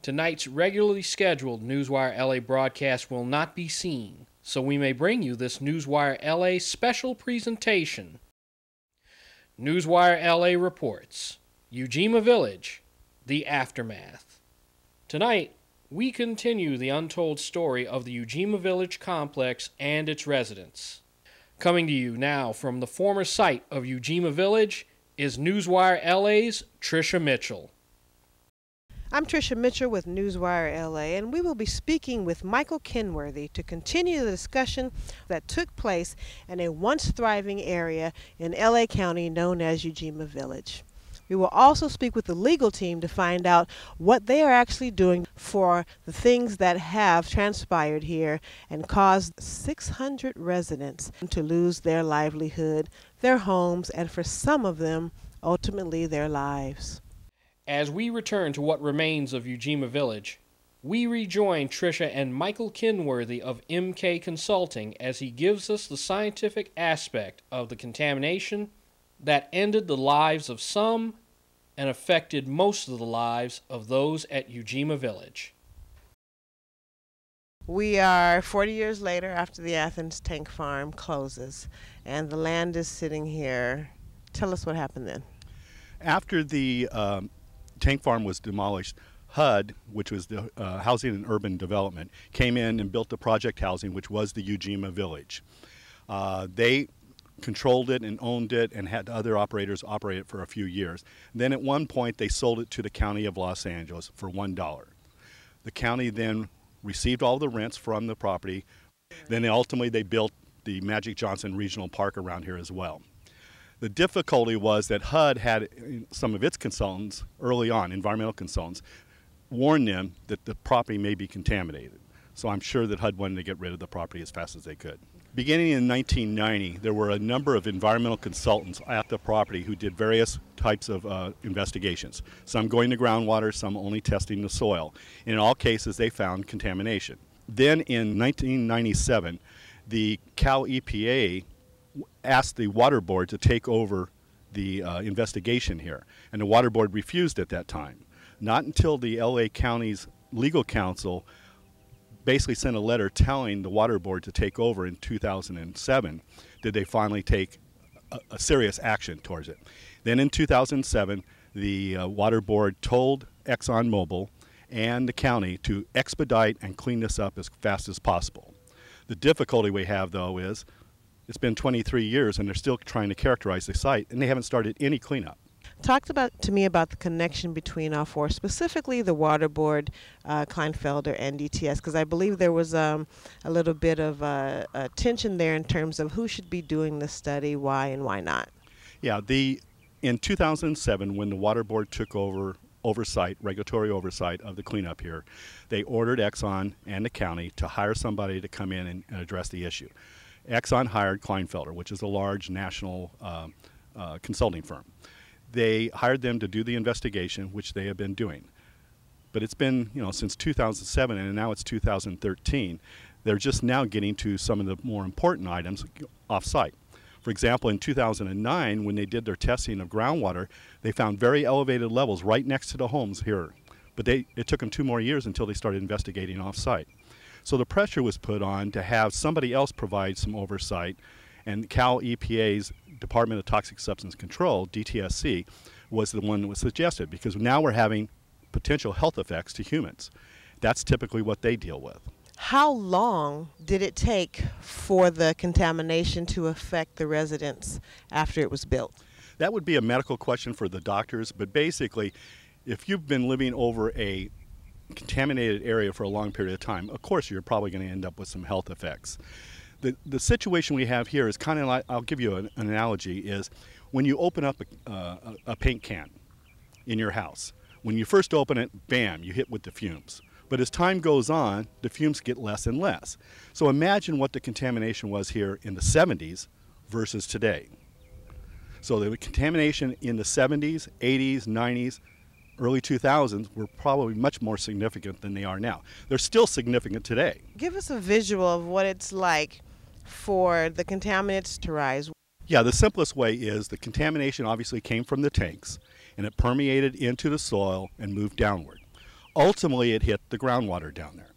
Tonight's regularly scheduled Newswire L.A. broadcast will not be seen, so we may bring you this Newswire L.A. special presentation. Newswire L.A. reports, Ujima Village, the aftermath. Tonight, we continue the untold story of the Ujima Village complex and its residents. Coming to you now from the former site of Ujima Village is Newswire L.A.'s Tricia Mitchell. I'm Tricia Mitchell with Newswire L.A., and we will be speaking with Michael Kenworthy to continue the discussion that took place in a once thriving area in L.A. County known as Ujima Village. We will also speak with the legal team to find out what they are actually doing for the things that have transpired here and caused 600 residents to lose their livelihood, their homes, and for some of them, ultimately their lives. As we return to what remains of Ujima Village, we rejoin Tricia and Michael Kenworthy of MK Consulting as he gives us the scientific aspect of the contamination that ended the lives of some and affected most of the lives of those at Ujima Village. We are 40 years later after the Athens tank farm closes, and the land is sitting here. Tell us what happened then. After the tank farm was demolished, HUD, which was the Housing and Urban Development, came in and built the project housing, which was the Ujima Village. They controlled it and owned it and had other operators operate it for a few years. Then at one point they sold it to the County of Los Angeles for $1. The county then received all the rents from the property. Then ultimately they built the Magic Johnson Regional Park around here as well. The difficulty was that HUD had some of its consultants early on, environmental consultants, warn them that the property may be contaminated. So I'm sure that HUD wanted to get rid of the property as fast as they could. Beginning in 1990, there were a number of environmental consultants at the property who did various types of investigations. Some going to groundwater, some only testing the soil. In all cases, they found contamination. Then in 1997, the Cal EPA asked the Water Board to take over the investigation here, and the Water Board refused at that time. Not until the LA County's legal counsel basically sent a letter telling the Water Board to take over in 2007 did they finally take a serious action towards it. Then in 2007, the Water Board told exxon-mobil and the county to expedite and clean this up as fast as possible. The difficulty we have, though, is it's been 23 years and they're still trying to characterize the site, and they haven't started any cleanup. Talk to me about the connection between all four, specifically the Water Board, Klinefelter, and ETS, because I believe there was a little bit of tension there in terms of who should be doing the study, why and why not. Yeah, in 2007, when the Water Board took over regulatory oversight of the cleanup here, they ordered Exxon and the county to hire somebody to come in and address the issue. Exxon hired Klinefelter, which is a large national consulting firm. They hired them to do the investigation, which they have been doing. But it's been, since 2007, and now it's 2013. They're just now getting to some of the more important items off-site. For example, in 2009, when they did their testing of groundwater, they found very elevated levels right next to the homes here. But it took them 2 more years until they started investigating off-site. So the pressure was put on to have somebody else provide some oversight, and Cal EPA's Department of Toxic Substance Control, DTSC, was the one that was suggested, because now we're having potential health effects to humans. That's typically what they deal with. How long did it take for the contamination to affect the residents after it was built? That would be a medical question for the doctors, but basically, if you've been living over a contaminated area for a long period of time, of course you're probably going to end up with some health effects. The situation we have here is kind of like, I'll give you an analogy, is when you open up a paint can in your house. When you first open it, bam, you hit with the fumes. But as time goes on, the fumes get less and less. So imagine what the contamination was here in the 70s versus today. So the contamination in the 70s, 80s, 90s, early 2000s were probably much more significant than they are now. They're still significant today. Give us a visual of what it's like for the contaminants to rise. Yeah, the simplest way is the contamination obviously came from the tanks and it permeated into the soil and moved downward. Ultimately, it hit the groundwater down there.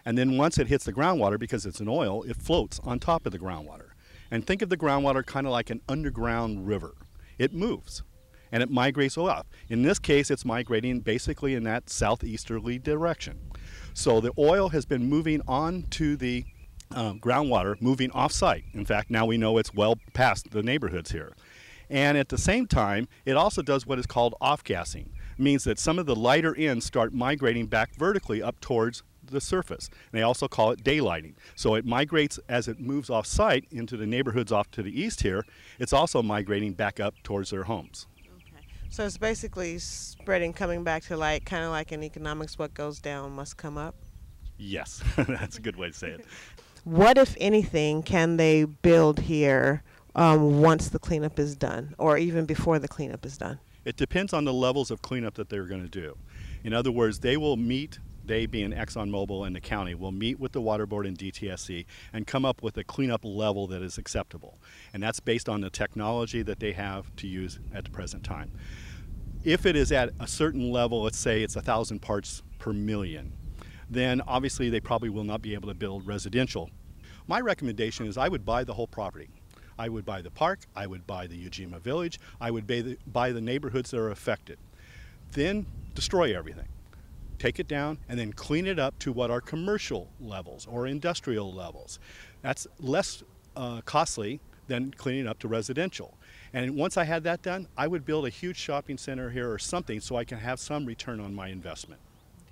And then once it hits the groundwater, because it's an oil, it floats on top of the groundwater. And think of the groundwater kind of like an underground river. It moves and it migrates off. In this case, it's migrating basically in that southeasterly direction. So the oil has been moving on to the groundwater, moving off-site. In fact, now we know it's well past the neighborhoods here. And at the same time, it also does what is called off-gassing. It means that some of the lighter ends start migrating back vertically up towards the surface. And they also call it daylighting. So it migrates as it moves off-site into the neighborhoods off to the east here. It's also migrating back up towards their homes. Okay. So it's basically spreading, coming back to like kind of like in economics, what goes down must come up? Yes, that's a good way to say it. What, if anything, can they build here once the cleanup is done, or even before the cleanup is done? It depends on the levels of cleanup that they're going to do. In other words, they will meet, they being exxon-mobil and the county, will meet with the water board and DTSC and come up with a cleanup level that is acceptable. And that's based on the technology that they have to use at the present time. If it is at a certain level, let's say it's 1,000 parts per million, then obviously they probably will not be able to build residential. My recommendation is I would buy the whole property. I would buy the park, I would buy the Ujima Village, I would buy the neighborhoods that are affected. Then destroy everything. Take it down and then clean it up to what are commercial levels or industrial levels. That's less costly than cleaning up to residential. And once I had that done, I would build a huge shopping center here or something so I can have some return on my investment.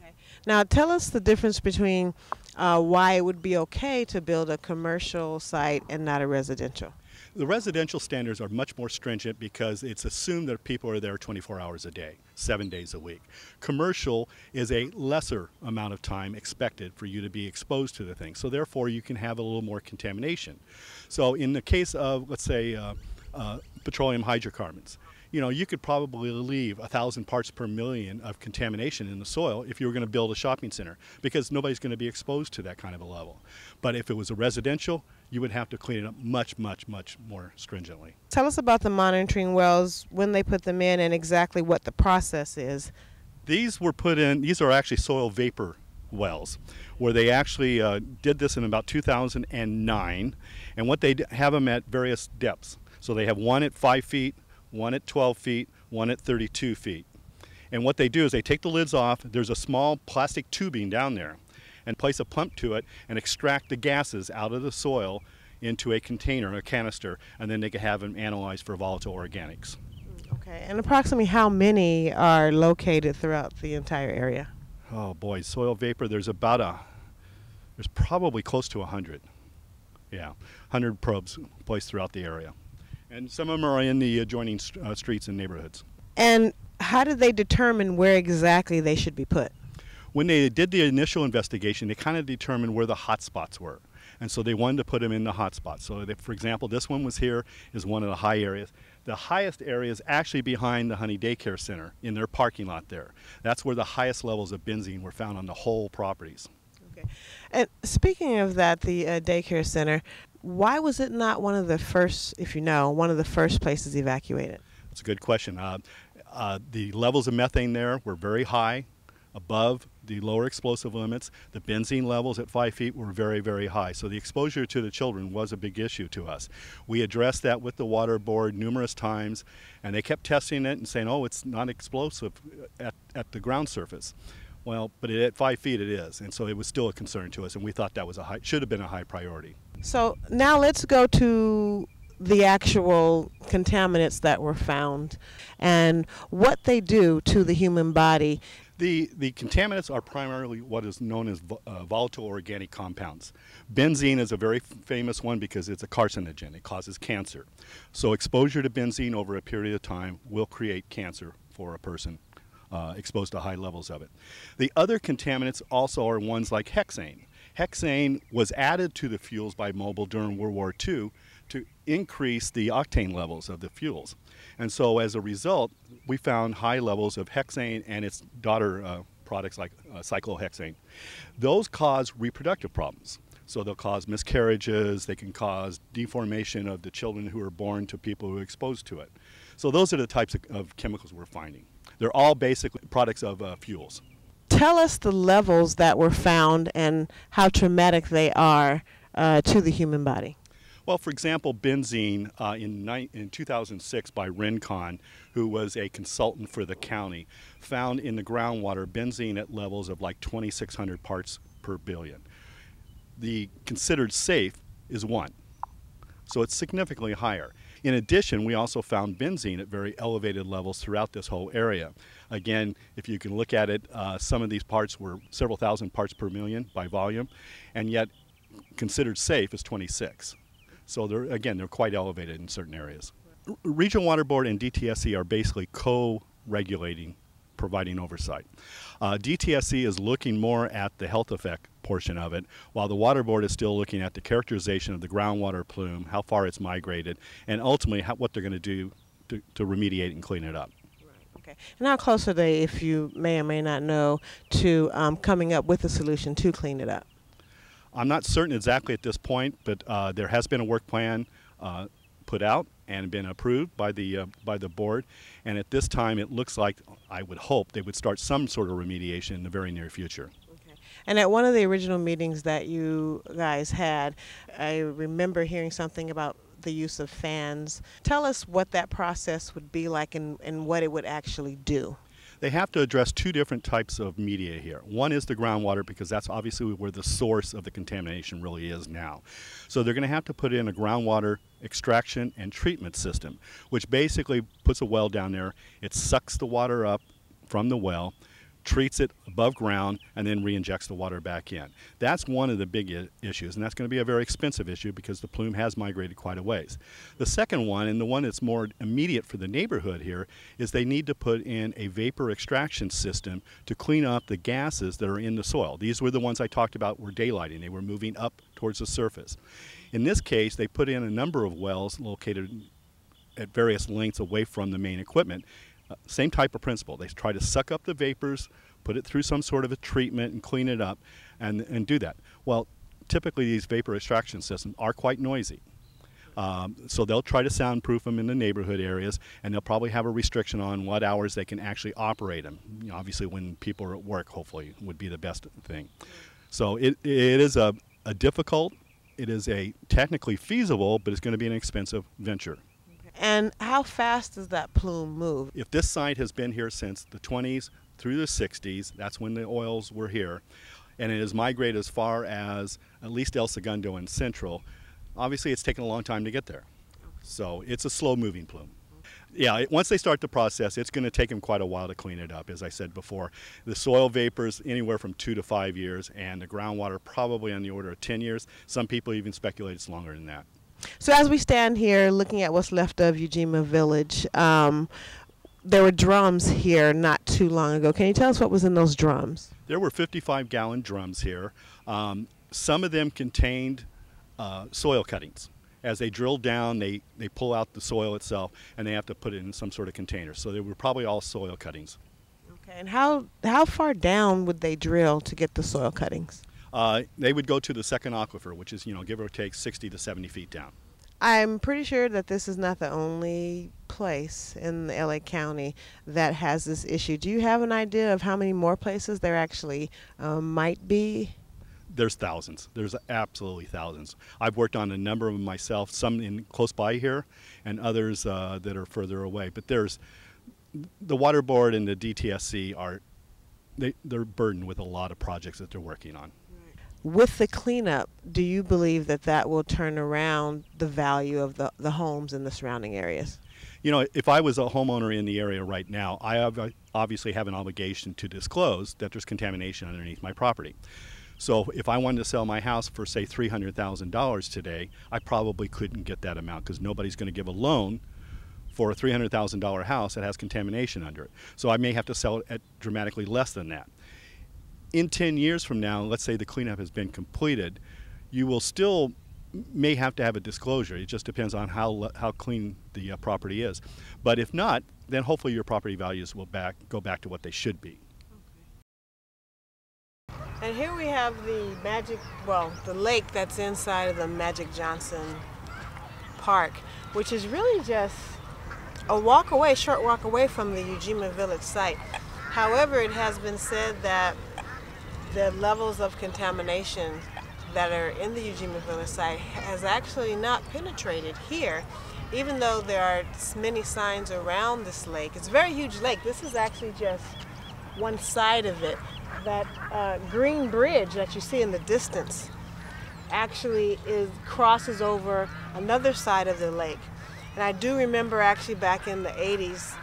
Okay. Now tell us the difference between why it would be okay to build a commercial site and not a residential. The residential standards are much more stringent because it's assumed that people are there 24 hours a day, 7 days a week. Commercial is a lesser amount of time expected for you to be exposed to the thing, so therefore you can have a little more contamination. So in the case of, let's say, petroleum hydrocarbons, you know, you could probably leave 1,000 parts per million of contamination in the soil if you were going to build a shopping center, because nobody's going to be exposed to that kind of a level. But if it was a residential, you would have to clean it up much, much, much more stringently. Tell us about the monitoring wells, when they put them in, and exactly what the process is. These were put in, these are actually soil vapor wells, where they actually did this in about 2009, and what they have them at various depths. So they have one at 5 feet, one at 12 feet, one at 32 feet. And what they do is they take the lids off, there's a small plastic tubing down there, and place a pump to it and extract the gases out of the soil into a container, a canister, and then they can have them analyzed for volatile organics. Okay, and approximately how many are located throughout the entire area? Oh boy, soil vapor, there's probably close to 100. Yeah, 100 probes placed throughout the area. And some of them are in the adjoining streets and neighborhoods. And how did they determine where exactly they should be put? When they did the initial investigation, they kind of determined where the hot spots were. And so they wanted to put them in the hot spots. So they, for example, this one was here, is one of the high areas. The highest area is actually behind the Honey Daycare Center in their parking lot there. That's where the highest levels of benzene were found on the whole properties. Okay. And speaking of that, the daycare center, why was it not one of the first, if you know, one of the first places evacuated? That's a good question. The levels of methane there were very high, above the lower explosive limits. The benzene levels at 5 feet were very, very high. So the exposure to the children was a big issue to us. We addressed that with the water board numerous times, and they kept testing it and saying, oh, it's not explosive at the ground surface. Well, but at 5 feet it is, and so it was still a concern to us, and we thought that was should have been a high priority. So now let's go to the actual contaminants that were found and what they do to the human body. The contaminants are primarily what is known as volatile organic compounds. Benzene is a very famous one because it's a carcinogen. It causes cancer. So exposure to benzene over a period of time will create cancer for a person exposed to high levels of it. The other contaminants also are ones like hexane. Hexane was added to the fuels by Mobil during World War II to increase the octane levels of the fuels. And so as a result, we found high levels of hexane and its daughter products like cyclohexane. Those cause reproductive problems. So they'll cause miscarriages, they can cause deformation of the children who are born to people who are exposed to it. So those are the types of chemicals we're finding. They're all basically products of fuels. Tell us the levels that were found and how traumatic they are to the human body. Well, for example, benzene in 2006 by Rincon, who was a consultant for the county, found in the groundwater benzene at levels of like 2,600 parts per billion. The considered safe is 1, so it's significantly higher. In addition, we also found benzene at very elevated levels throughout this whole area. Again, if you can look at it, some of these parts were several thousand parts per million by volume, and yet considered safe is 26. So they're quite elevated in certain areas. Regional Water Board and DTSC are basically co-regulating, providing oversight. DTSC is looking more at the health effect portion of it, while the Water Board is still looking at the characterization of the groundwater plume, how far it's migrated, and ultimately what they're going to do to remediate and clean it up. Okay. And how close are they, if you may or may not know, to coming up with a solution to clean it up? I'm not certain exactly at this point, but there has been a work plan put out and been approved by the board, and at this time it looks like, I would hope, they would start some sort of remediation in the very near future. Okay. And at one of the original meetings that you guys had, I remember hearing something about the use of fans. Tell us what that process would be like and what it would actually do. They have to address 2 different types of media here. One is the groundwater, because that's obviously where the source of the contamination really is now. So they're going to have to put in a groundwater extraction and treatment system, which basically puts a well down there. It sucks the water up from the well, treats it above ground, and then re-injects the water back in. That's one of the big issues, and that's going to be a very expensive issue because the plume has migrated quite a ways. The second one, and the one that's more immediate for the neighborhood here, is they need to put in a vapor extraction system to clean up the gases that are in the soil. These were the ones I talked about were daylighting. They were moving up towards the surface. In this case, they put in a number of wells located at various lengths away from the main equipment. Same type of principle. They try to suck up the vapors, put it through some sort of a treatment and clean it up and do that. Well, typically these vapor extraction systems are quite noisy. So they'll try to soundproof them in the neighborhood areas, and they'll probably have a restriction on what hours they can actually operate them. You know, obviously when people are at work, hopefully, would be the best thing. So it is a difficult, it is a technically feasible, but it's going to be an expensive venture. And how fast does that plume move? If this site has been here since the 20s through the 60s, that's when the oils were here, and it has migrated as far as at least El Segundo and Central, obviously it's taken a long time to get there. So it's a slow-moving plume. Yeah, once they start the process, it's going to take them quite a while to clean it up, as I said before. The soil vapors anywhere from 2 to 5 years, and the groundwater probably on the order of 10 years. Some people even speculate it's longer than that. So as we stand here looking at what's left of Ujima Village, there were drums here not too long ago. Can you tell us what was in those drums? There were 55-gallon drums here. Some of them contained soil cuttings. As they drill down, they pull out the soil itself, and they have to put it in some sort of container. So they were probably all soil cuttings. Okay, and how far down would they drill to get the soil cuttings? They would go to the second aquifer, which is, give or take 60 to 70 feet down. I'm pretty sure that this is not the only place in the LA County that has this issue. Do you have an idea of how many more places there actually might be? There's thousands. There's absolutely thousands. I've worked on a number of them myself, some in close by here and others that are further away. But there's the Water Board and the DTSC they're burdened with a lot of projects that they're working on. With the cleanup, do you believe that that will turn around the value of the homes in the surrounding areas? If I was a homeowner in the area right now, I obviously have an obligation to disclose that there's contamination underneath my property. So if I wanted to sell my house for, say, $300,000 today, I probably couldn't get that amount because nobody's going to give a loan for a $300,000 house that has contamination under it. So I may have to sell it at dramatically less than that. In 10 years from now, let's say the cleanup has been completed, you will still may have to have a disclosure. It just depends on how clean the property is. But if not, then hopefully your property values will go back to what they should be. Okay. And here we have the the lake that's inside of the Magic Johnson Park, which is really just a short walk away from the Ujima Village site. However, it has been said that the levels of contamination that are in the Ujima Village site has actually not penetrated here, even though there are many signs around this lake. It's a very huge lake. This is actually just one side of it. That green bridge that you see in the distance actually crosses over another side of the lake. And I do remember actually back in the 80s,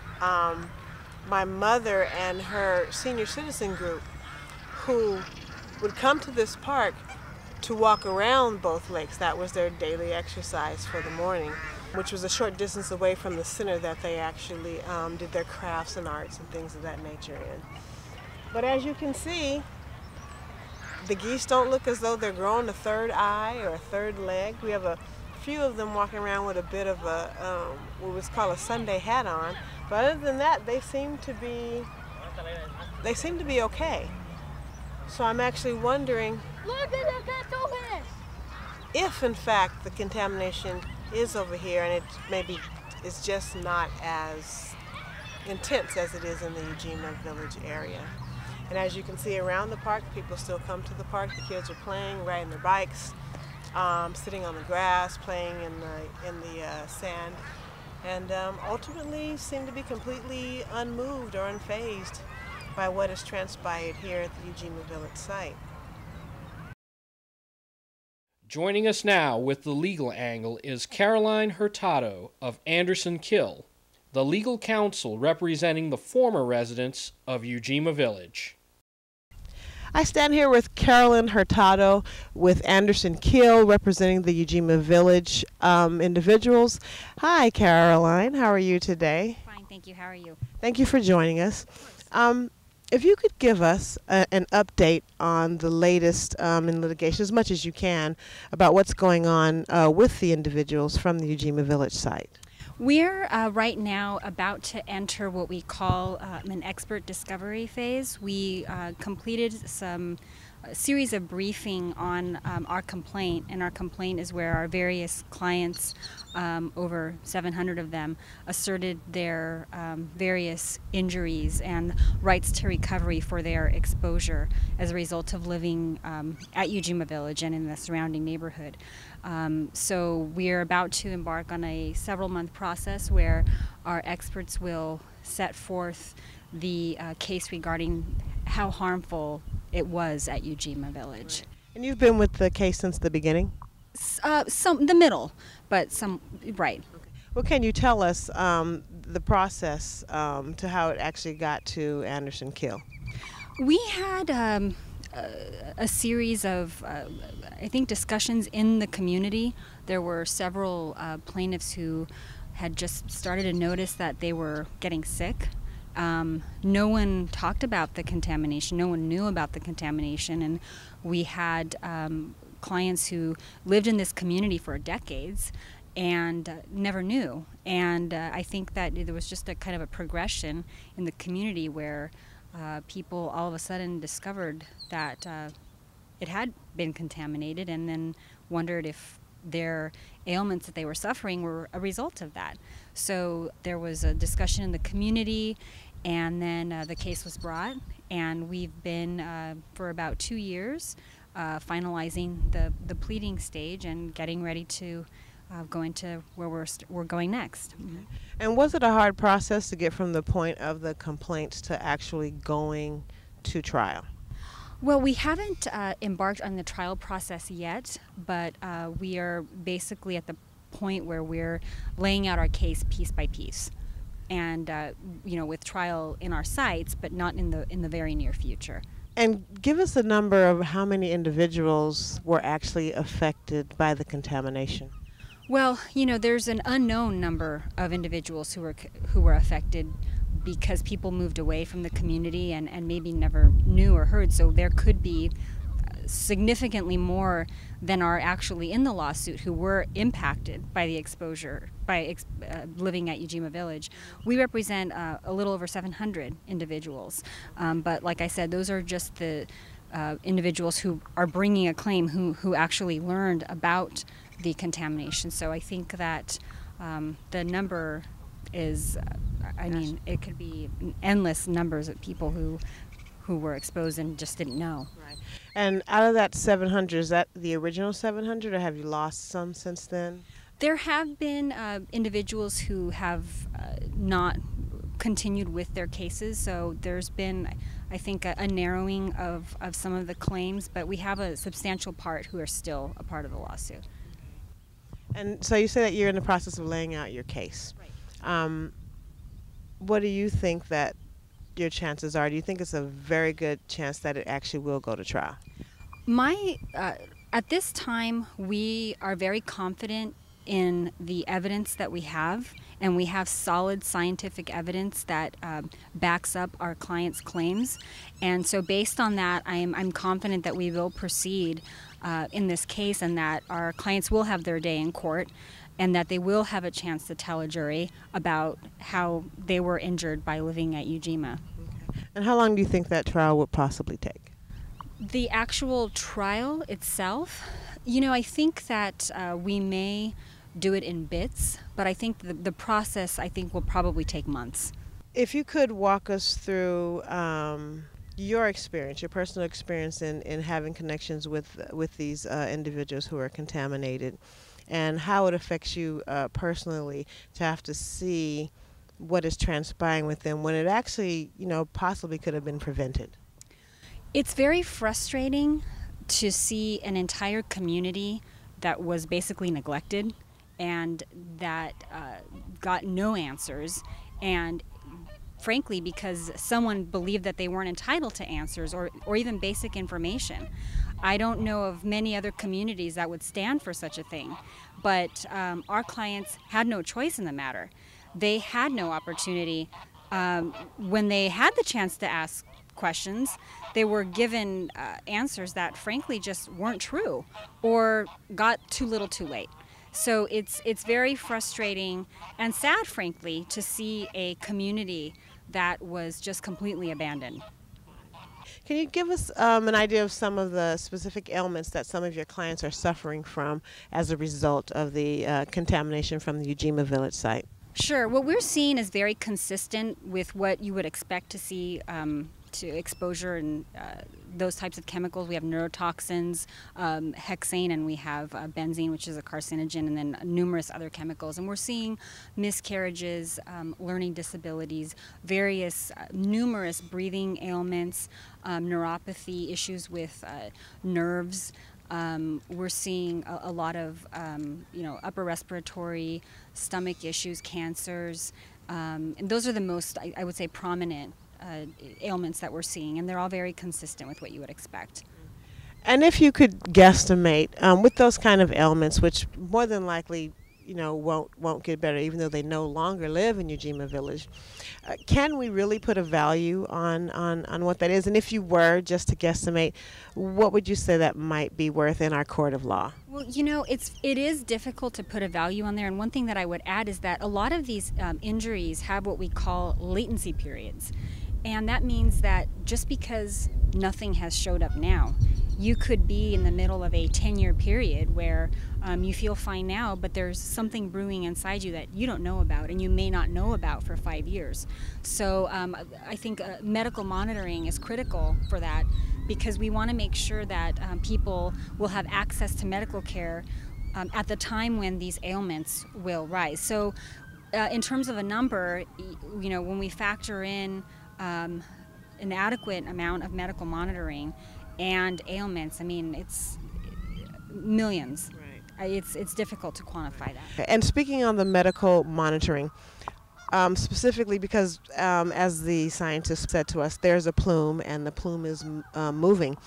my mother and her senior citizen group who would come to this park to walk around both lakes. That was their daily exercise for the morning, which was a short distance away from the center that they actually did their crafts and arts and things of that nature in. But as you can see, the geese don't look as though they're growing a third eye or a third leg. We have a few of them walking around with a bit of a, what was called a Sunday hat on. But other than that, they seem to be okay. So I'm actually wondering if, in fact, the contamination is over here and it maybe is just not as intense as it is in the Ujima Village area. And as you can see around the park, people still come to the park. The kids are playing, riding their bikes, sitting on the grass, playing in the sand, and ultimately seem to be completely unmoved or unfazed by what has transpired here at the Ujima Village site. Joining us now with the legal angle is Caroline Hurtado of Anderson Kill, the legal counsel representing the former residents of Ujima Village. I stand here with Caroline Hurtado with Anderson Kill, representing the Ujima Village individuals. Hi, Caroline. How are you today? Fine, thank you. How are you? Thank you for joining us. If you could give us an update on the latest in litigation, as much as you can, about what's going on with the individuals from the Ujima Village site. We're right now about to enter what we call an expert discovery phase. We completed a series of briefing on our complaint, and our complaint is where our various clients, over 700 of them, asserted their various injuries and rights to recovery for their exposure as a result of living at Ujima Village and in the surrounding neighborhood. So we're about to embark on a several-month process where our experts will set forth the case regarding how harmful it was at Ujima Village. Right. And you've been with the case since the beginning? The middle, but right. Okay. Well, can you tell us the process to how it actually got to Anderson Kill? We had a series of, I think, discussions in the community. There were several plaintiffs who had just started to notice that they were getting sick. No one talked about the contamination. No one knew about the contamination, and we had clients who lived in this community for decades and never knew. And I think that there was just a kind of a progression in the community where people all of a sudden discovered that it had been contaminated, and then wondered if their ailments that they were suffering were a result of that. So there was a discussion in the community, and then the case was brought, and we've been for about 2 years finalizing the pleading stage and getting ready to go into where we're going next. Mm-hmm. And was it a hard process to get from the point of the complaints to actually going to trial? Well, we haven't embarked on the trial process yet, but we are basically at the point where we're laying out our case piece by piece, and with trial in our sights, but not in the very near future. And give us a number of how many individuals were actually affected by the contamination. Well, there's an unknown number of individuals who were affected because people moved away from the community and maybe never knew or heard. So there could be significantly more than are actually in the lawsuit who were impacted by the exposure, by living at Ujima Village. We represent a little over 700 individuals. But like I said, those are just the individuals who are bringing a claim who actually learned about the contamination. So I think that the number is, I mean, it could be endless numbers of people who were exposed and just didn't know. Right. And out of that 700, is that the original 700, or have you lost some since then? There have been individuals who have not continued with their cases, so there's been, I think, a narrowing of some of the claims, but we have a substantial part who are still a part of the lawsuit. And so you say that you're in the process of laying out your case. Right. What do you think that your chances are? Do you think it's a very good chance that it actually will go to trial? At this time, we are very confident in the evidence that we have, and we have solid scientific evidence that backs up our clients' claims. And so based on that, I'm confident that we will proceed in this case, and that our clients will have their day in court, and that they will have a chance to tell a jury about how they were injured by living at Ujima. Okay. And how long do you think that trial would possibly take? The actual trial itself, I think that we may do it in bits, but I think the process, will probably take months. If you could walk us through your experience, your personal experience in having connections with these individuals who are contaminated, and how it affects you personally to have to see what is transpiring with them when it actually, possibly could have been prevented. It's very frustrating to see an entire community that was basically neglected and that got no answers, and frankly because someone believed that they weren't entitled to answers or even basic information. I don't know of many other communities that would stand for such a thing, but our clients had no choice in the matter. They had no opportunity. When they had the chance to ask questions, they were given answers that frankly just weren't true or got too little too late. So it's very frustrating and sad, frankly, to see a community that was just completely abandoned. Can you give us an idea of some of the specific ailments that some of your clients are suffering from as a result of the contamination from the Ujima Village site? Sure. What we're seeing is very consistent with what you would expect to see to exposure and those types of chemicals. We have neurotoxins, hexane, and we have benzene, which is a carcinogen, and then numerous other chemicals. And we're seeing miscarriages, learning disabilities, various numerous breathing ailments, neuropathy, issues with nerves. We're seeing a lot of upper respiratory, stomach issues, cancers, and those are the most, I would say, prominent ailments that we're seeing, and they're all very consistent with what you would expect. And if you could guesstimate with those kind of ailments, which more than likely won't get better, even though they no longer live in Ujima Village, can we really put a value on what that is? And if you were just to guesstimate, what would you say that might be worth in our court of law? Well, it is difficult to put a value on there, and one thing that I would add is that a lot of these injuries have what we call latency periods. And that means that just because nothing has showed up now, you could be in the middle of a 10-year period where you feel fine now, but there's something brewing inside you that you don't know about and you may not know about for 5 years. So I think medical monitoring is critical for that, because we want to make sure that people will have access to medical care at the time when these ailments will rise. So in terms of a number, when we factor in an adequate amount of medical monitoring and ailments, it's millions. Right. It's difficult to quantify that. And speaking on the medical monitoring, specifically because as the scientists said to us, there's a plume and the plume is moving.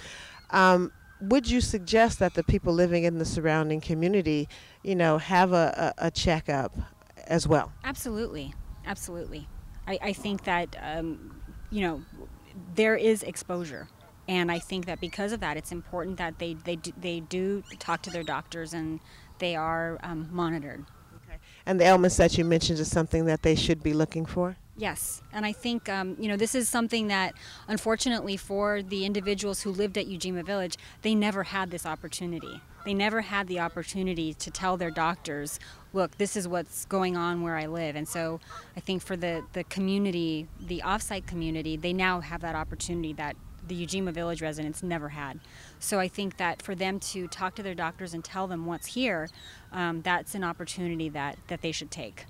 Would you suggest that the people living in the surrounding community, have a checkup as well? Absolutely. Absolutely. I think that, there is exposure. And I think that because of that, it's important that they do talk to their doctors and they are monitored. Okay. And the ailments that you mentioned is something that they should be looking for? Yes, and I think this is something that, unfortunately, for the individuals who lived at Ujima Village, they never had this opportunity. They never had the opportunity to tell their doctors, look, this is what's going on where I live. And so I think for the community, the off-site community, they now have that opportunity that the Ujima Village residents never had. So I think that for them to talk to their doctors and tell them what's here, that's an opportunity that they should take.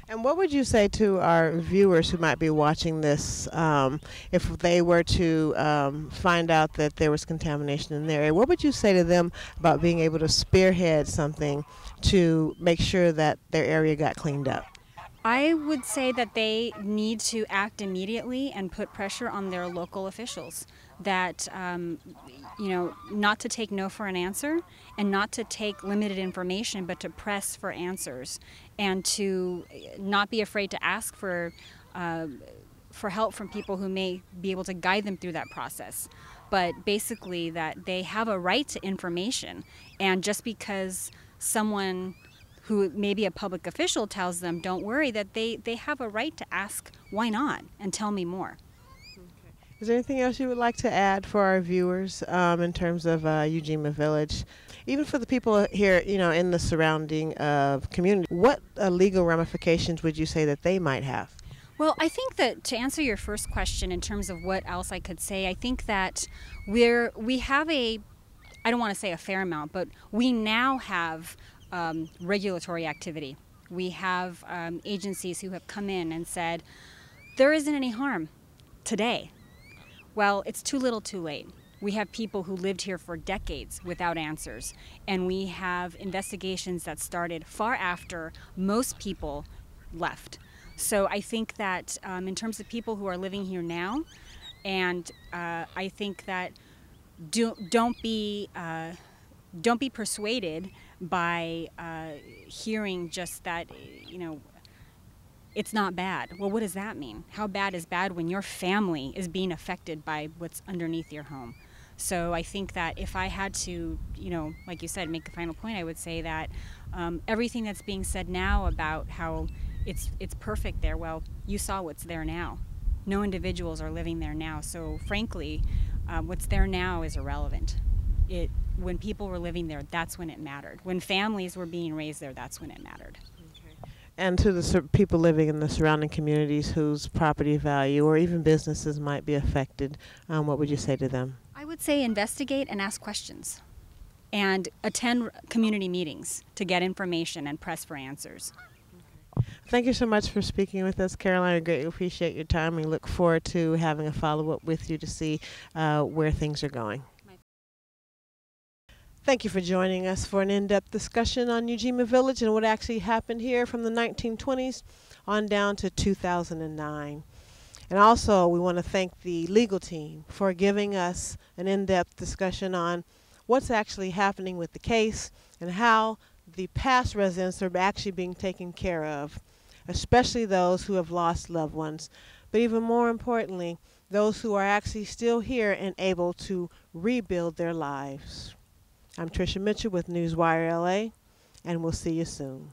And what would you say to our viewers who might be watching this if they were to find out that there was contamination in their area? What would you say to them about being able to spearhead something to make sure that their area got cleaned up? I would say that they need to act immediately and put pressure on their local officials that, not to take no for an answer and not to take limited information, but to press for answers and to not be afraid to ask for help from people who may be able to guide them through that process. But basically that they have a right to information, and just because someone who maybe a public official tells them, don't worry, that they have a right to ask, why not, and tell me more. Okay. Is there anything else you would like to add for our viewers in terms of Ujima Village? Even for the people here, in the surrounding community, what legal ramifications would you say that they might have? Well, I think that to answer your first question in terms of what else I could say, I think that we have I don't want to say a fair amount, but we now have regulatory activity. We have agencies who have come in and said, there isn't any harm today. Well, it's too little too late. We have people who lived here for decades without answers, and we have investigations that started far after most people left. So I think that in terms of people who are living here now, and I think that don't be persuaded by hearing just that, it's not bad. Well, what does that mean? How bad is bad when your family is being affected by what's underneath your home? So I think that if I had to, like you said, make a final point, I would say that everything that's being said now about how it's perfect there, well, you saw what's there now. No individuals are living there now. So frankly, what's there now is irrelevant. When people were living there, that's when it mattered. When families were being raised there, that's when it mattered. Okay. And to the people living in the surrounding communities whose property value or even businesses might be affected, what would you say to them? I would say investigate and ask questions and attend community meetings to get information and press for answers. Thank you so much for speaking with us, Caroline. I greatly appreciate your time. We look forward to having a follow-up with you to see where things are going. Thank you for joining us for an in-depth discussion on Ujima Village and what actually happened here from the 1920s on down to 2009. And also, we want to thank the legal team for giving us an in-depth discussion on what's actually happening with the case and how the past residents are actually being taken care of, especially those who have lost loved ones, but even more importantly, those who are actually still here and able to rebuild their lives. I'm Tricia Mitchell with Newswire L.A., and we'll see you soon.